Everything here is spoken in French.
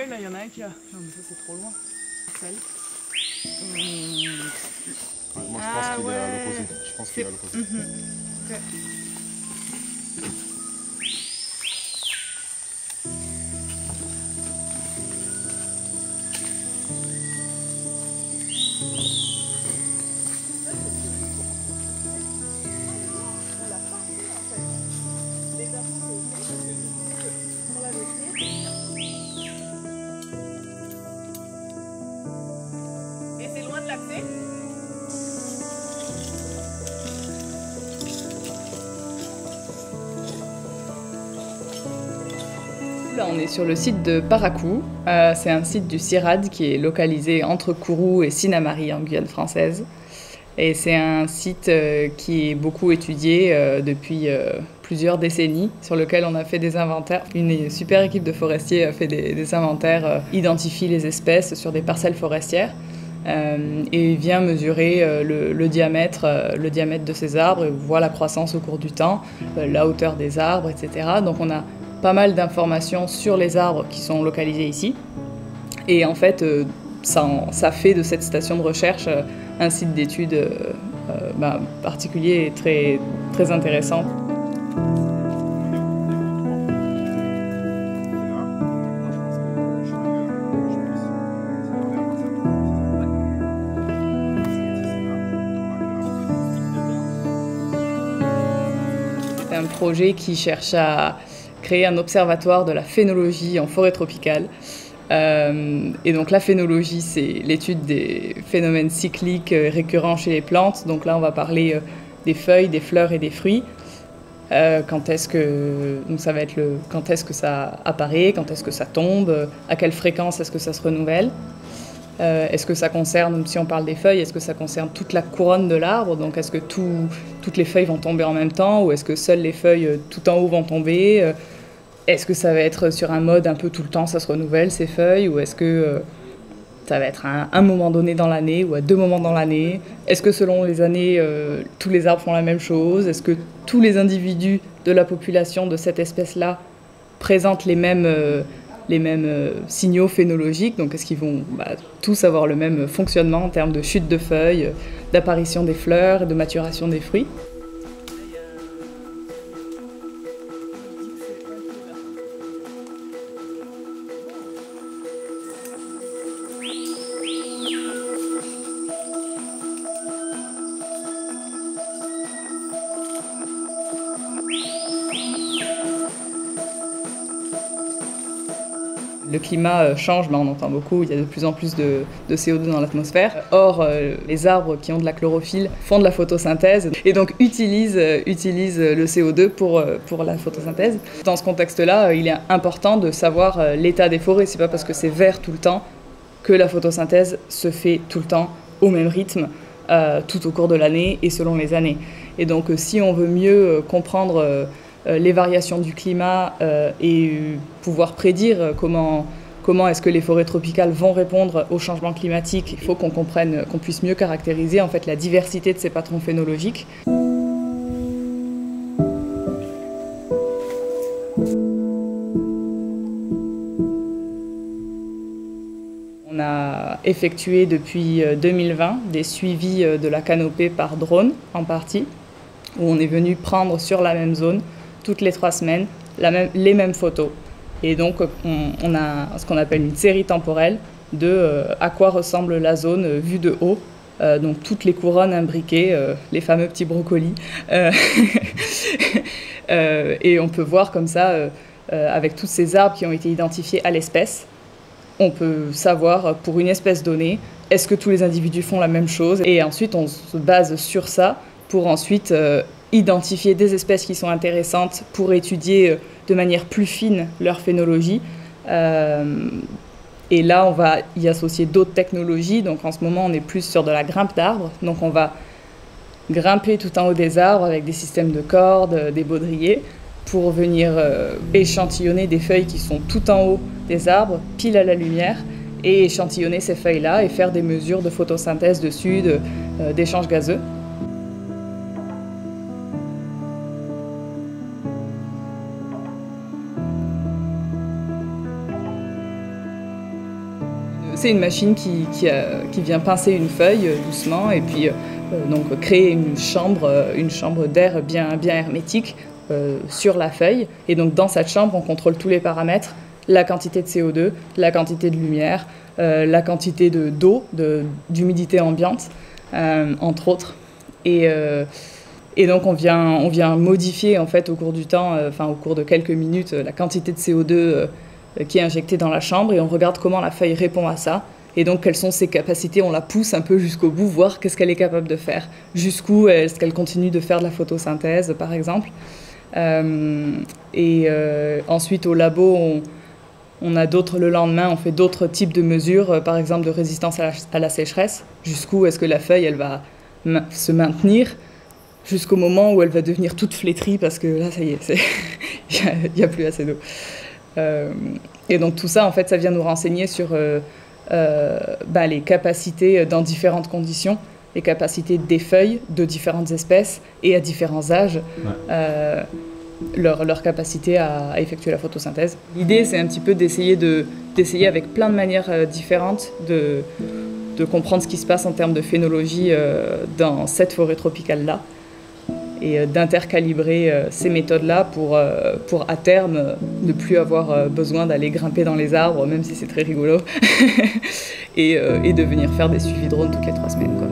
feuilles, là, il y en a un qui a... Non, mais ça, c'est trop loin. Celle. Ouais, moi, je pense qu'il est à l'opposé. Je pense qu'il est à l'opposé. Ok. Et c'est loin de l'accès? Là, on est sur le site de Parakou. C'est un site du CIRAD qui est localisé entre Kourou et Sinnamary en Guyane française. Et c'est un site qui est beaucoup étudié depuis plusieurs décennies, sur lequel on a fait des inventaires. Une super équipe de forestiers a fait des inventaires, identifie les espèces sur des parcelles forestières et vient mesurer le diamètre de ces arbres, et voit la croissance au cours du temps, la hauteur des arbres, etc. Donc on a pas mal d'informations sur les arbres qui sont localisés ici. Et en fait, ça fait de cette station de recherche un site d'études particulier et très, très intéressant. C'est un projet qui cherche à créer un observatoire de la phénologie en forêt tropicale. Et donc la phénologie, c'est l'étude des phénomènes cycliques récurrents chez les plantes. Donc là, on va parler des feuilles, des fleurs et des fruits. Quand est-ce que ça apparaît, quand est-ce que ça tombe, à quelle fréquence est-ce que ça se renouvelle. Est-ce que ça concerne, si on parle des feuilles, est-ce que ça concerne toute la couronne de l'arbre? Donc est-ce que toutes les feuilles vont tomber en même temps, ou est-ce que seules les feuilles tout en haut vont tomber? Est-ce que ça va être sur un mode un peu tout le temps, ça se renouvelle ces feuilles, ou est-ce que ça va être à un moment donné dans l'année ou à deux moments dans l'année? Est-ce que selon les années, tous les arbres font la même chose? Est-ce que tous les individus de la population de cette espèce-là présentent les mêmes signaux phénologiques? Donc est-ce qu'ils vont tous avoir le même fonctionnement en termes de chute de feuilles, d'apparition des fleurs et de maturation des fruits? Le climat change, on entend beaucoup, il y a de plus en plus de CO2 dans l'atmosphère. Or, les arbres qui ont de la chlorophylle font de la photosynthèse et donc utilisent le CO2 pour la photosynthèse. Dans ce contexte-là, il est important de savoir l'état des forêts. C'est pas parce que c'est vert tout le temps que la photosynthèse se fait tout le temps au même rythme, tout au cours de l'année et selon les années. Et donc, si on veut mieux comprendre les variations du climat et pouvoir prédire comment est-ce que les forêts tropicales vont répondre au changement climatique, il faut qu'on comprenne, qu'on puisse mieux caractériser en fait la diversité de ces patrons phénologiques. On a effectué depuis 2020 des suivis de la canopée par drone en partie, où on est venu prendre sur la même zone toutes les 3 semaines les mêmes photos. Et donc on a ce qu'on appelle une série temporelle de à quoi ressemble la zone vue de haut. Donc toutes les couronnes imbriquées, les fameux petits brocolis. Et on peut voir comme ça, avec tous ces arbres qui ont été identifiés à l'espèce, on peut savoir pour une espèce donnée, est-ce que tous les individus font la même chose? Et ensuite on se base sur ça pour ensuite identifier des espèces qui sont intéressantes pour étudier de manière plus fine leur phénologie. Et là, on va y associer d'autres technologies. Donc en ce moment, on est plus sur de la grimpe d'arbres. Donc on va grimper tout en haut des arbres avec des systèmes de cordes, des baudriers, pour venir échantillonner des feuilles qui sont tout en haut des arbres, pile à la lumière, et échantillonner ces feuilles-là et faire des mesures de photosynthèse dessus, d'échange gazeux. c'est une machine qui vient pincer une feuille doucement et puis donc créer une chambre d'air bien hermétique sur la feuille. Et donc dans cette chambre, on contrôle tous les paramètres, la quantité de CO2, la quantité de lumière, la quantité d'eau, d'humidité ambiante, entre autres. Et donc on vient modifier en fait au cours du temps, au cours de quelques minutes, la quantité de CO2 qui est injectée dans la chambre et on regarde comment la feuille répond à ça. Et donc quelles sont ses capacités, on la pousse un peu jusqu'au bout, voir qu'est-ce qu'elle est capable de faire. Jusqu'où est-ce qu'elle continue de faire de la photosynthèse par exemple. Ensuite au labo, on a le lendemain, on fait d'autres types de mesures, par exemple de résistance à la sécheresse. Jusqu'où est-ce que la feuille elle va se maintenir jusqu'au moment où elle va devenir toute flétrie parce que là, ça y est, il n'y a plus assez d'eau. Et donc tout ça, en fait, ça vient nous renseigner sur les capacités dans différentes conditions, les capacités des feuilles de différentes espèces et à différents âges, leur capacité à effectuer la photosynthèse. L'idée, c'est un petit peu d'essayer avec plein de manières différentes de comprendre ce qui se passe en termes de phénologie dans cette forêt tropicale-là et d'intercalibrer ces méthodes-là pour à terme ne plus avoir besoin d'aller grimper dans les arbres, même si c'est très rigolo, et de venir faire des suivis drones toutes les 3 semaines, quoi.